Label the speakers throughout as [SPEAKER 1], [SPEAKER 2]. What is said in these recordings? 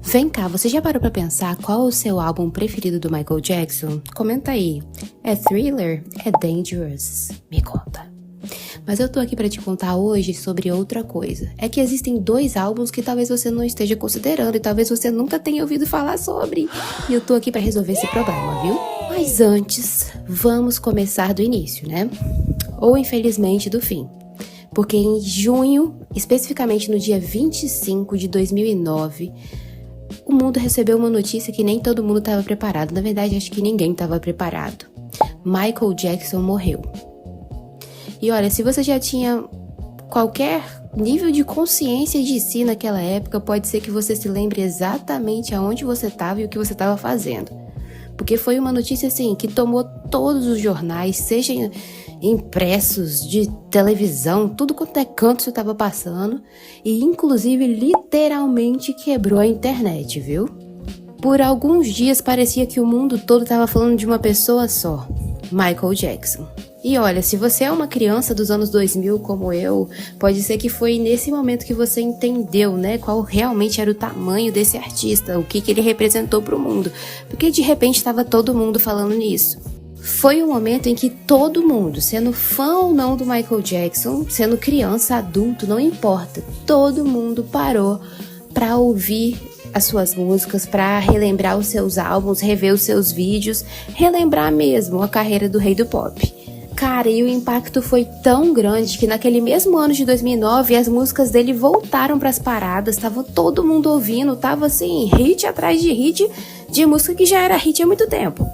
[SPEAKER 1] Vem cá, você já parou pra pensar qual é o seu álbum preferido do Michael Jackson? Comenta aí. É Thriller? É Dangerous? Me conta. Mas eu tô aqui pra te contar hoje sobre outra coisa. É que existem 2 álbuns que talvez você não esteja considerando e talvez você nunca tenha ouvido falar sobre. E eu tô aqui pra resolver esse problema, viu? Mas antes, vamos começar do início, né? Ou infelizmente do fim. Porque em junho, especificamente no dia 25 de 2009, o mundo recebeu uma notícia que nem todo mundo estava preparado. Na verdade, acho que ninguém estava preparado. Michael Jackson morreu. E olha, se você já tinha qualquer nível de consciência de si naquela época, pode ser que você se lembre exatamente aonde você estava e o que você estava fazendo. Porque foi uma notícia assim que tomou todos os jornais, seja impressos, de televisão, tudo quanto é canto você estava passando, e inclusive literalmente quebrou a internet, viu? Por alguns dias parecia que o mundo todo estava falando de uma pessoa só, Michael Jackson. E olha, se você é uma criança dos anos 2000 como eu, pode ser que foi nesse momento que você entendeu, né, qual realmente era o tamanho desse artista, o que ele representou para o mundo, porque de repente estava todo mundo falando nisso. Foi um momento em que todo mundo, sendo fã ou não do Michael Jackson, sendo criança, adulto, não importa, todo mundo parou para ouvir as suas músicas, para relembrar os seus álbuns, rever os seus vídeos, relembrar mesmo a carreira do rei do pop. Cara, e o impacto foi tão grande que naquele mesmo ano de 2009 as músicas dele voltaram para as paradas, tava todo mundo ouvindo, tava assim, hit atrás de hit de música que já era hit há muito tempo.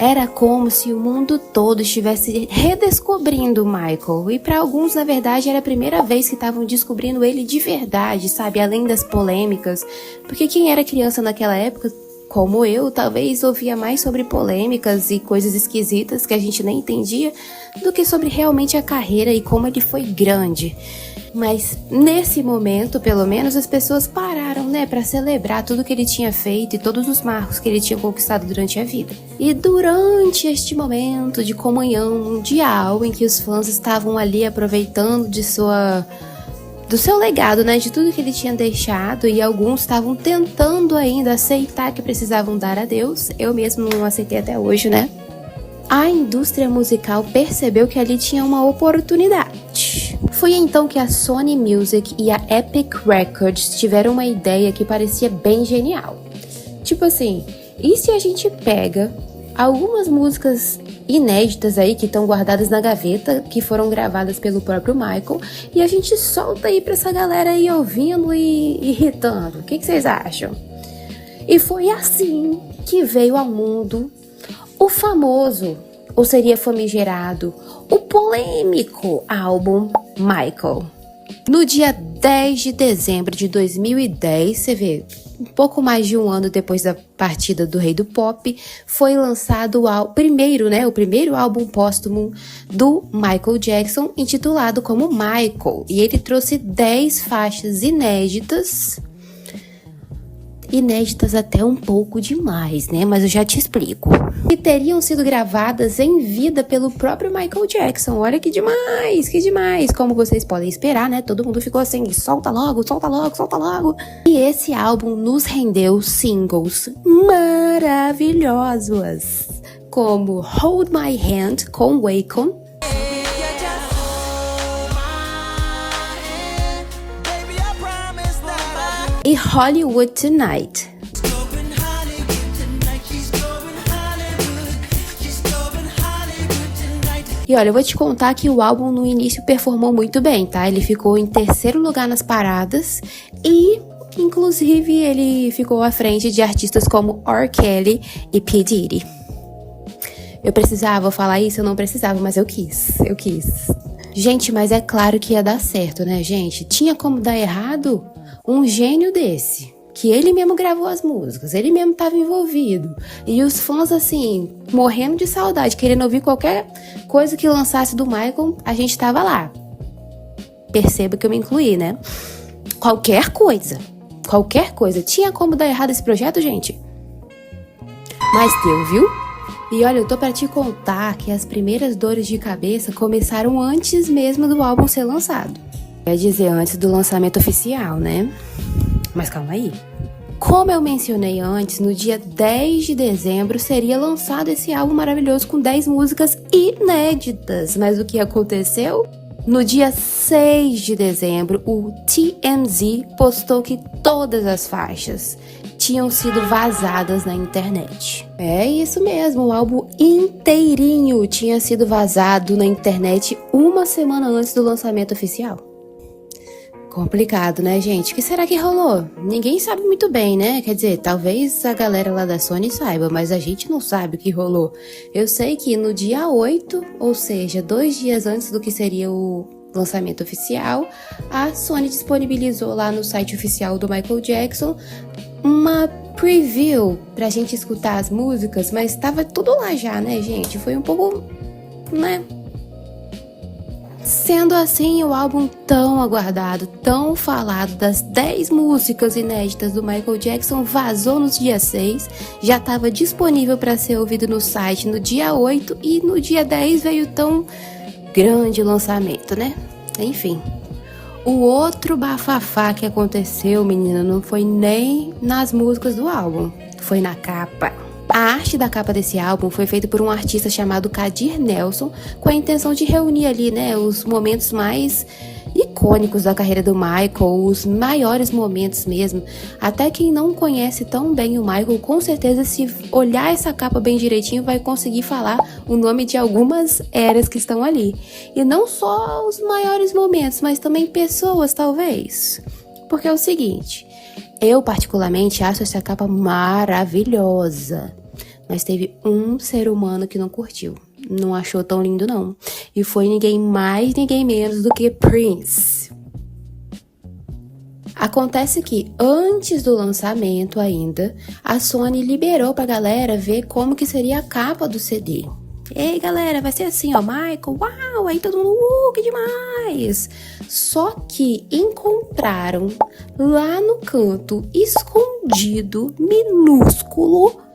[SPEAKER 1] Era como se o mundo todo estivesse redescobrindo o Michael. E para alguns, na verdade, era a primeira vez que estavam descobrindo ele de verdade, sabe? Além das polêmicas. Porque quem era criança naquela época, como eu, talvez ouvia mais sobre polêmicas e coisas esquisitas que a gente nem entendia, do que sobre realmente a carreira e como ele foi grande. Mas nesse momento, pelo menos, as pessoas pararam, né, para celebrar tudo que ele tinha feito e todos os marcos que ele tinha conquistado durante a vida. E durante este momento de comunhão mundial, em que os fãs estavam ali aproveitando do seu legado, né, de tudo que ele tinha deixado, e alguns estavam tentando ainda aceitar que precisavam dar a Deus, eu mesmo não aceitei até hoje, né? A indústria musical percebeu que ali tinha uma oportunidade. Foi então que a Sony Music e a Epic Records tiveram uma ideia que parecia bem genial. Tipo assim, e se a gente pega algumas músicas inéditas aí que estão guardadas na gaveta, que foram gravadas pelo próprio Michael, e a gente solta aí pra essa galera aí ouvindo e irritando? O que vocês acham? E foi assim que veio ao mundo o famoso, ou seria famigerado, o polêmico álbum Michael. No dia 10 de dezembro de 2010, você vê, um pouco mais de um ano depois da partida do rei do pop, foi lançado o primeiro álbum póstumo do Michael Jackson, intitulado como Michael. E ele trouxe 10 faixas inéditas até um pouco demais, né? Mas eu já te explico. Que teriam sido gravadas em vida pelo próprio Michael Jackson. Olha que demais, que demais. Como vocês podem esperar, né? Todo mundo ficou assim, solta logo, solta logo, solta logo. E esse álbum nos rendeu singles maravilhosos, como Hold My Hand, com Akon, e Hollywood Tonight. E olha, eu vou te contar que o álbum no início performou muito bem, tá? Ele ficou em 3º lugar nas paradas e, inclusive, ele ficou à frente de artistas como R. Kelly e P. Diddy. Eu precisava falar isso? Eu não precisava, mas eu quis. Gente, mas é claro que ia dar certo, né, gente? Tinha como dar errado? Um gênio desse, que ele mesmo gravou as músicas, ele mesmo estava envolvido, e os fãs assim, morrendo de saudade, querendo ouvir qualquer coisa que lançasse do Michael, a gente tava lá. Perceba que eu me incluí, né? Qualquer coisa, tinha como dar errado esse projeto, gente? Mas deu, viu? E olha, eu tô pra te contar que as primeiras dores de cabeça começaram antes mesmo do álbum ser lançado. Quer dizer, antes do lançamento oficial, né? Mas calma aí. Como eu mencionei antes, no dia 10 de dezembro seria lançado esse álbum maravilhoso com 10 músicas inéditas. Mas o que aconteceu? No dia 6 de dezembro, o TMZ postou que todas as faixas tinham sido vazadas na internet. É isso mesmo, o álbum inteirinho tinha sido vazado na internet uma semana antes do lançamento oficial. Complicado, né, gente? O que será que rolou? Ninguém sabe muito bem, né? Quer dizer, talvez a galera lá da Sony saiba, mas a gente não sabe o que rolou. Eu sei que no dia 8, ou seja, 2 dias antes do que seria o lançamento oficial, a Sony disponibilizou lá no site oficial do Michael Jackson uma preview pra gente escutar as músicas, mas tava tudo lá já, né, gente? Foi um pouco, né? Sendo assim, o álbum tão aguardado, tão falado das 10 músicas inéditas do Michael Jackson vazou no dia 6, já estava disponível para ser ouvido no site no dia 8 e no dia 10 veio tão grande lançamento, né? Enfim. O outro bafafá que aconteceu, menina, não foi nem nas músicas do álbum, foi na capa. A arte da capa desse álbum foi feita por um artista chamado Kadir Nelson, com a intenção de reunir ali, né, os momentos mais icônicos da carreira do Michael, os maiores momentos mesmo. Até quem não conhece tão bem o Michael, com certeza, se olhar essa capa bem direitinho, vai conseguir falar o nome de algumas eras que estão ali. E não só os maiores momentos, mas também pessoas, talvez. Porque é o seguinte, eu particularmente acho essa capa maravilhosa. Mas teve um ser humano que não curtiu. Não achou tão lindo, não. E foi ninguém mais, ninguém menos do que Prince. Acontece que, antes do lançamento ainda, a Sony liberou pra galera ver como que seria a capa do CD. Ei, galera, vai ser assim, ó, Michael, uau, aí todo mundo, que demais! Só que encontraram lá no canto, escondido, minúsculo,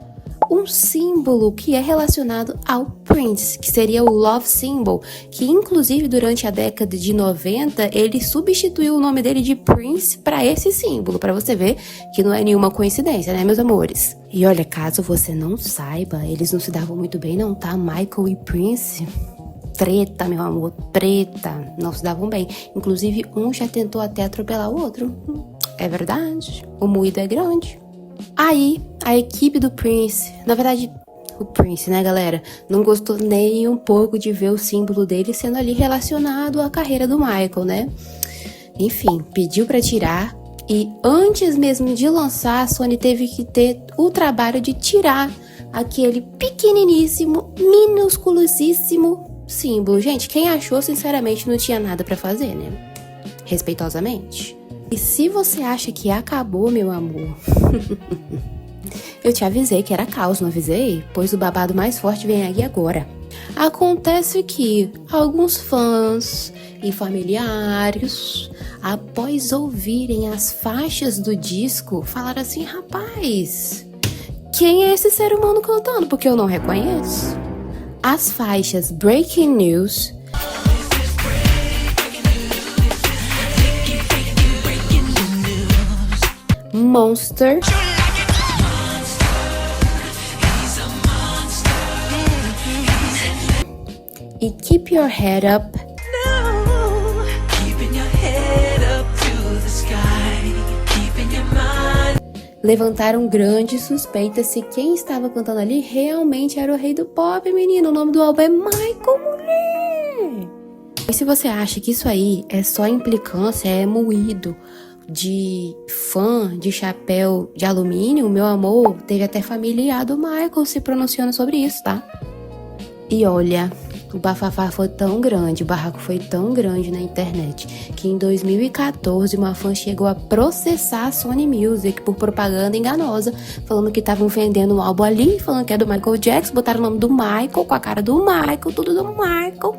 [SPEAKER 1] um símbolo que é relacionado ao Prince, que seria o Love Symbol, que inclusive durante a década de 90 ele substituiu o nome dele de Prince para esse símbolo, para você ver que não é nenhuma coincidência, né, meus amores? E olha, caso você não saiba, eles não se davam muito bem não, tá? Michael e Prince, treta, meu amor, treta, não se davam bem. Inclusive um já tentou até atropelar o outro. É verdade, o moído é grande. Aí, a equipe do Prince, na verdade, o Prince, né, galera, não gostou nem um pouco de ver o símbolo dele sendo ali relacionado à carreira do Michael, né? Enfim, pediu pra tirar e antes mesmo de lançar, a Sony teve que ter o trabalho de tirar aquele pequeniníssimo, minusculosíssimo símbolo. Gente, quem achou, sinceramente, não tinha nada pra fazer, né? Respeitosamente. E se você acha que acabou, meu amor, eu te avisei que era caos, não avisei? Pois o babado mais forte vem aí agora. Acontece que alguns fãs e familiares, após ouvirem as faixas do disco, falaram assim, rapaz, quem é esse ser humano cantando? Porque eu não reconheço. As faixas Breaking News, Monster e Keep Your Head Up levantaram grandes suspeitas se quem estava cantando ali realmente era o rei do pop, menino. O nome do álbum é Michael, mulher. E se você acha que isso aí é só implicância, é moído de fã de chapéu de alumínio, meu amor, teve até familiar do Michael se pronunciando sobre isso, tá? E olha, o bafafá foi tão grande, o barraco foi tão grande na internet, que em 2014 uma fã chegou a processar a Sony Music por propaganda enganosa, falando que estavam vendendo um álbum ali, falando que é do Michael Jackson, botaram o nome do Michael, com a cara do Michael, tudo do Michael.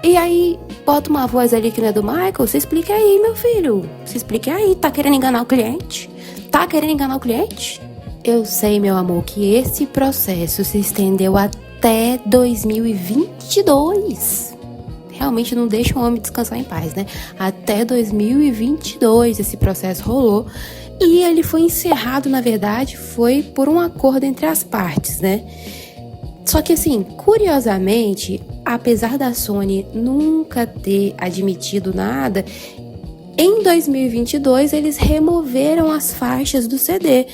[SPEAKER 1] E aí, bota uma voz ali que não é do Michael, se explique aí, meu filho. Se explique aí, tá querendo enganar o cliente? Tá querendo enganar o cliente? Eu sei, meu amor, que esse processo se estendeu até 2022. Realmente não deixa o homem descansar em paz, né? Até 2022 esse processo rolou. E ele foi encerrado, na verdade, foi por um acordo entre as partes, né? Só que assim, curiosamente, apesar da Sony nunca ter admitido nada, em 2022 eles removeram as faixas do CD.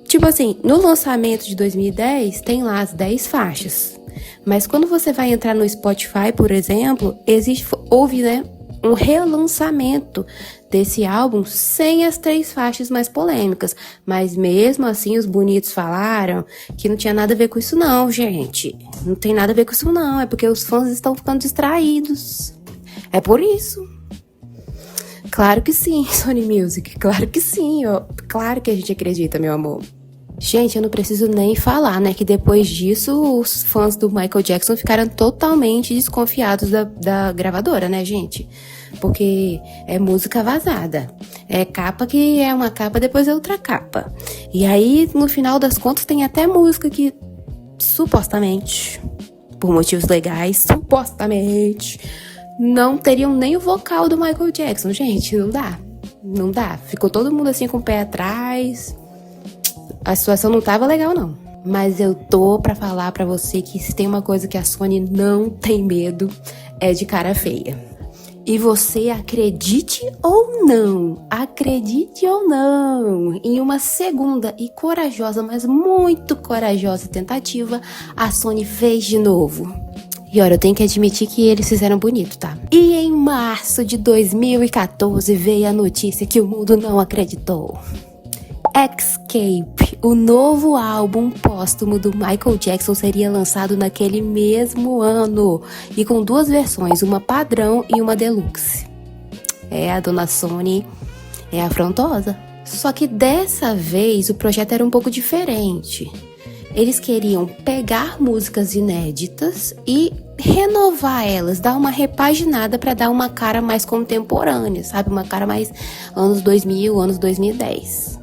[SPEAKER 1] Tipo assim, no lançamento de 2010 tem lá as 10 faixas. Mas quando você vai entrar no Spotify, por exemplo, houve, né, um relançamento desse álbum sem as 3 faixas mais polêmicas. Mas mesmo assim, os bonitos falaram que não tinha nada a ver com isso não, gente. Não tem nada a ver com isso não, é porque os fãs estão ficando distraídos. É por isso. Claro que sim, Sony Music, claro que sim, ó. Claro que a gente acredita, meu amor. Gente, eu não preciso nem falar, né, que depois disso os fãs do Michael Jackson ficaram totalmente desconfiados da gravadora, né, gente? Porque é música vazada, é capa que é uma capa, depois é outra capa. E aí, no final das contas, tem até música que, supostamente, por motivos legais, supostamente, não teriam nem o vocal do Michael Jackson. Gente, não dá, não dá. Ficou todo mundo assim com o pé atrás. A situação não tava legal, não. Mas eu tô pra falar pra você que se tem uma coisa que a Sony não tem medo, é de cara feia. E você acredite ou não, em uma segunda e corajosa, mas muito corajosa tentativa, a Sony fez de novo. E olha, eu tenho que admitir que eles fizeram bonito, tá? E em março de 2014 veio a notícia que o mundo não acreditou. Escape, o novo álbum póstumo do Michael Jackson, seria lançado naquele mesmo ano e com 2 versões, uma padrão e uma deluxe. A dona Sony é afrontosa. Só que dessa vez o projeto era um pouco diferente. Eles queriam pegar músicas inéditas e renovar elas, dar uma repaginada para dar uma cara mais contemporânea, sabe? Uma cara mais anos 2000, anos 2010.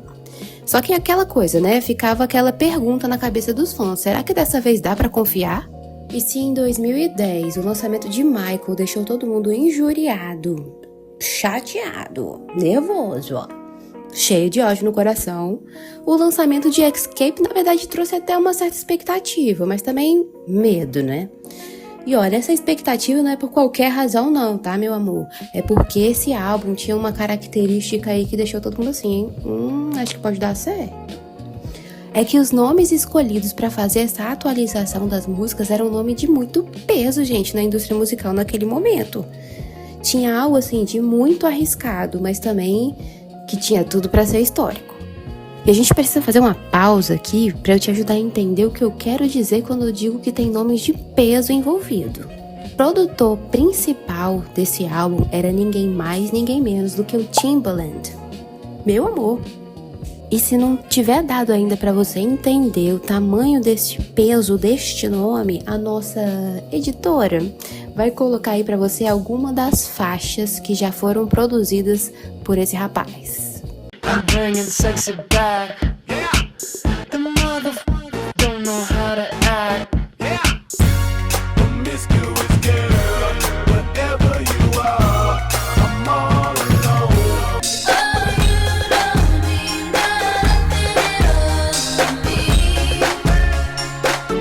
[SPEAKER 1] Só que aquela coisa, né? Ficava aquela pergunta na cabeça dos fãs. Será que dessa vez dá pra confiar? E se em 2010 o lançamento de Michael deixou todo mundo injuriado, chateado, nervoso, ó, cheio de ódio no coração, o lançamento de Escape, na verdade, trouxe até uma certa expectativa, mas também medo, né? E olha, essa expectativa não é por qualquer razão não, tá, meu amor? É porque esse álbum tinha uma característica aí que deixou todo mundo assim, acho que pode dar certo. É que os nomes escolhidos pra fazer essa atualização das músicas eram um nome de muito peso, gente, na indústria musical naquele momento. Tinha algo assim de muito arriscado, mas também que tinha tudo pra ser histórico. E a gente precisa fazer uma pausa aqui para eu te ajudar a entender o que eu quero dizer quando eu digo que tem nomes de peso envolvido. O produtor principal desse álbum era ninguém mais, ninguém menos do que o Timbaland. Meu amor! E se não tiver dado ainda para você entender o tamanho deste peso, deste nome, a nossa editora vai colocar aí para você alguma das faixas que já foram produzidas por esse rapaz. I'm bringing sexy back. Yeah. The motherfucker don't know how to act. Yeah. Promiscuous girl, whatever you are, I'm all alone. Oh, you don't mean nothing at all to me.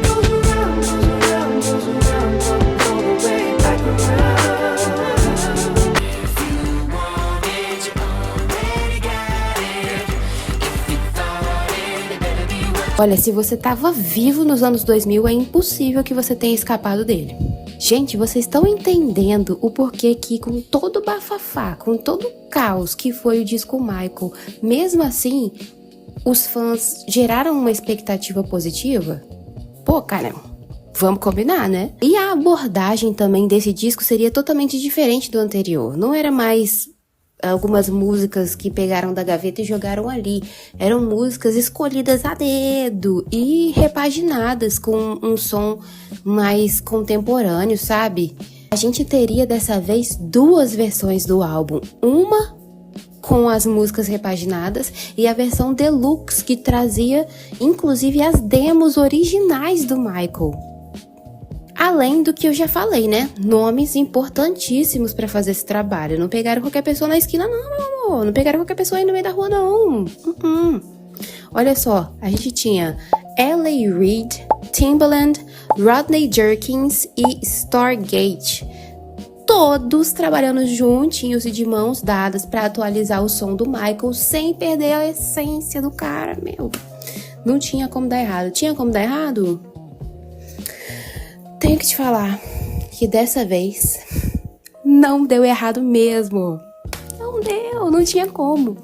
[SPEAKER 1] Goes around, goes around, goes around, comes all the way back around. If you want it, you already got it. If you thought it, it better be what. Olha, se você tava vivo nos anos 2000, é impossível que você tenha escapado dele. Gente, vocês estão entendendo o porquê que, com todo o bafafá, com todo o caos que foi o disco Michael, mesmo assim, os fãs geraram uma expectativa positiva? Pô, cara, vamos combinar, né? E a abordagem também desse disco seria totalmente diferente do anterior. Não era mais algumas músicas que pegaram da gaveta e jogaram ali. Eram músicas escolhidas a dedo e repaginadas com um som mais contemporâneo, sabe? A gente teria dessa vez 2 versões do álbum. Uma com as músicas repaginadas e a versão deluxe, que trazia inclusive as demos originais do Michael. Além do que eu já falei, né? Nomes importantíssimos pra fazer esse trabalho. Não pegaram qualquer pessoa na esquina, não, meu amor. Não pegaram qualquer pessoa aí no meio da rua, não. Olha só, a gente tinha L.A. Reid, Timbaland, Rodney Jerkins e Stargate. Todos trabalhando juntinhos e de mãos dadas pra atualizar o som do Michael sem perder a essência do cara, meu. Não tinha como dar errado. Tinha como dar errado? Tenho que te falar que dessa vez não deu errado mesmo. Não deu, não tinha como.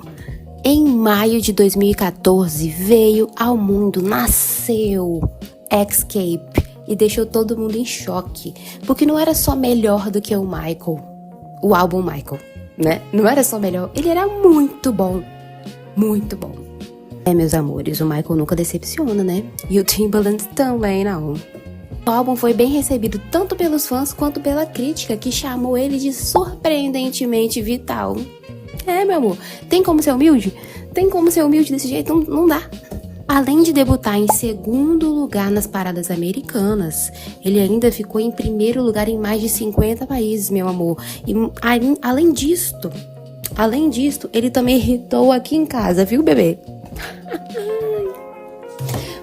[SPEAKER 1] Em maio de 2014 veio ao mundo, nasceu Xscape e deixou todo mundo em choque. Porque não era só melhor do que o Michael, o álbum Michael, né? Não era só melhor, ele era muito bom. Muito bom. Meus amores, o Michael nunca decepciona, né? E o Timbaland também não. O álbum foi bem recebido tanto pelos fãs quanto pela crítica, que chamou ele de surpreendentemente vital. Meu amor, tem como ser humilde? Tem como ser humilde desse jeito? Não dá. Além de debutar em segundo lugar nas paradas americanas, ele ainda ficou em primeiro lugar em mais de 50 países, meu amor. E além disto, ele também irritou aqui em casa, viu, bebê?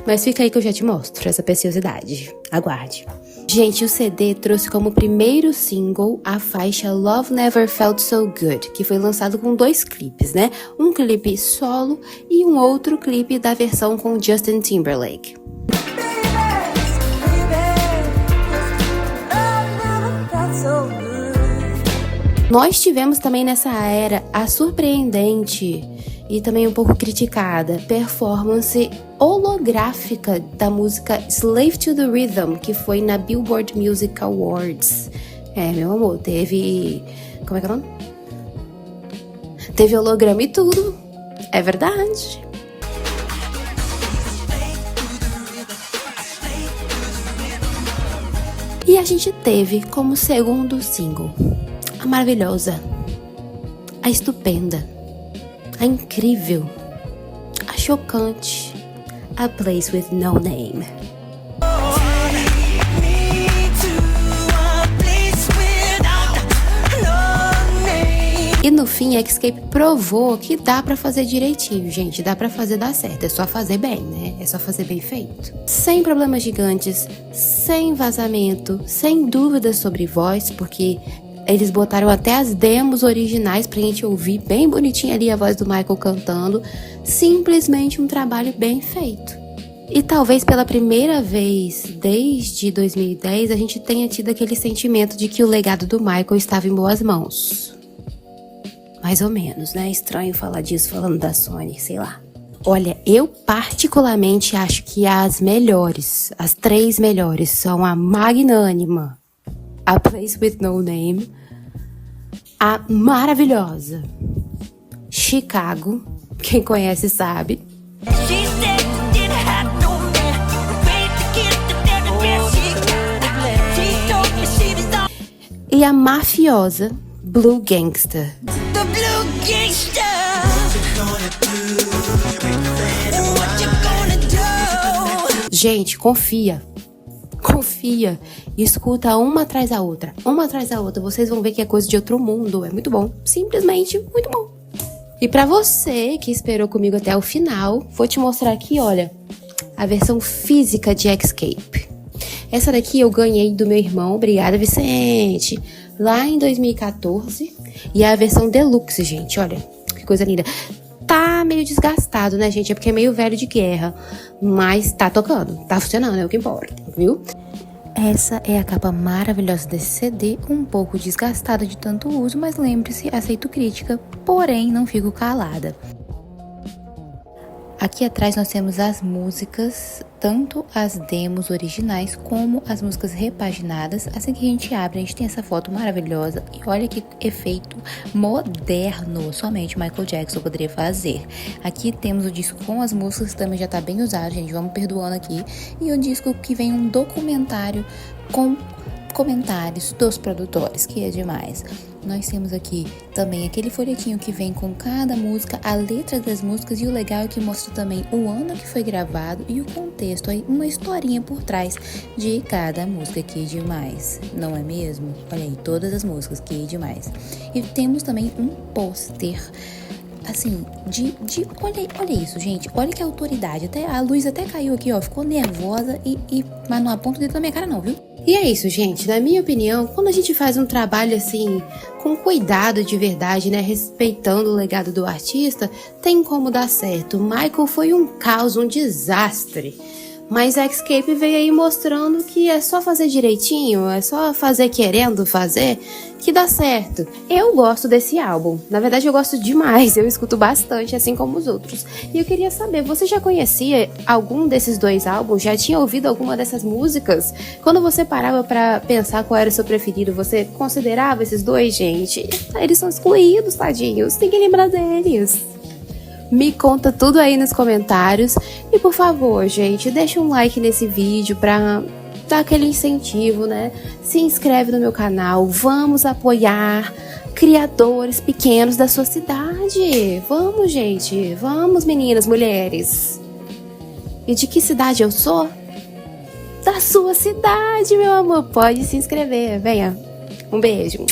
[SPEAKER 1] Mas fica aí que eu já te mostro essa preciosidade. Aguarde. Gente, o CD trouxe como primeiro single a faixa Love Never Felt So Good, que foi lançado com 2 clipes, né? Um clipe solo e um outro clipe da versão com Justin Timberlake. Nós tivemos também nessa era a surpreendente e também um pouco criticada performance holográfica da música Slave to the Rhythm, que foi na Billboard Music Awards. Meu amor, teve... Como é que é o nome? Teve holograma e tudo. É verdade. E a gente teve como segundo single a maravilhosa, a estupenda, a incrível, a chocante, A Place With No Name. E no fim, a Xscape provou que dá pra fazer direitinho, gente. Dá pra fazer dar certo. É só fazer bem, né? É só fazer bem feito. Sem problemas gigantes, sem vazamento, sem dúvidas sobre voz, porque eles botaram até as demos originais pra gente ouvir bem bonitinha ali a voz do Michael cantando. Simplesmente um trabalho bem feito. E talvez pela primeira vez desde 2010 a gente tenha tido aquele sentimento de que o legado do Michael estava em boas mãos. Mais ou menos, né? Estranho falar disso falando da Sony, sei lá. Olha, eu particularmente acho que as melhores, as 3 melhores são a magnânima, A Place With No Name, a maravilhosa Chicago, quem conhece sabe, e a mafiosa Blue Gangsta. The Blue Gangsta. What you gonna do? Gente, confia. E escuta uma atrás da outra. Vocês vão ver que é coisa de outro mundo. É muito bom. Simplesmente muito bom. E pra você que esperou comigo até o final, vou te mostrar aqui, olha, a versão física de Xscape. Essa daqui eu ganhei do meu irmão, obrigada, Vicente, lá em 2014. E é a versão deluxe, gente, olha, que coisa linda. Tá meio desgastado, né, gente? É porque é meio velho de guerra. Mas tá tocando, tá funcionando, é o que importa, viu? Essa é a capa maravilhosa desse CD, um pouco desgastada de tanto uso, mas lembre-se, aceito crítica, porém não fico calada. Aqui atrás nós temos as músicas, tanto as demos originais como as músicas repaginadas. Assim que a gente abre, a gente tem essa foto maravilhosa e olha que efeito moderno somente Michael Jackson poderia fazer. Aqui temos o disco com as músicas, que também já tá bem usado, gente, vamos perdoando aqui. E o disco que vem um documentário com comentários dos produtores, que é demais. Nós temos aqui também aquele folhetinho que vem com cada música, a letra das músicas, e o legal é que mostra também o ano que foi gravado e o contexto, aí uma historinha por trás de cada música, que demais, não é mesmo? Olha aí, todas as músicas, que demais. E temos também um pôster, assim, olha isso, gente, olha que autoridade, até a luz até caiu aqui, ó, ficou nervosa mas não aponta o dedo na minha cara não, viu? E é isso, gente, na minha opinião, quando a gente faz um trabalho assim, com cuidado de verdade, né, respeitando o legado do artista, tem como dar certo. Michael foi um caos, um desastre. Mas a Xscape veio aí mostrando que é só fazer direitinho, é só fazer querendo fazer, que dá certo. Eu gosto desse álbum, na verdade eu gosto demais, eu escuto bastante, assim como os outros. E eu queria saber, você já conhecia algum desses dois álbuns? Já tinha ouvido alguma dessas músicas? Quando você parava pra pensar qual era o seu preferido, você considerava esses dois, gente? Eles são excluídos, tadinhos, tem que lembrar deles. Me conta tudo aí nos comentários. E por favor, gente, deixa um like nesse vídeo pra dar aquele incentivo, né? Se inscreve no meu canal. Vamos apoiar criadores pequenos da sua cidade. Vamos, gente. Vamos, meninas, mulheres. E de que cidade eu sou? Da sua cidade, meu amor. Pode se inscrever. Venha. Um beijo.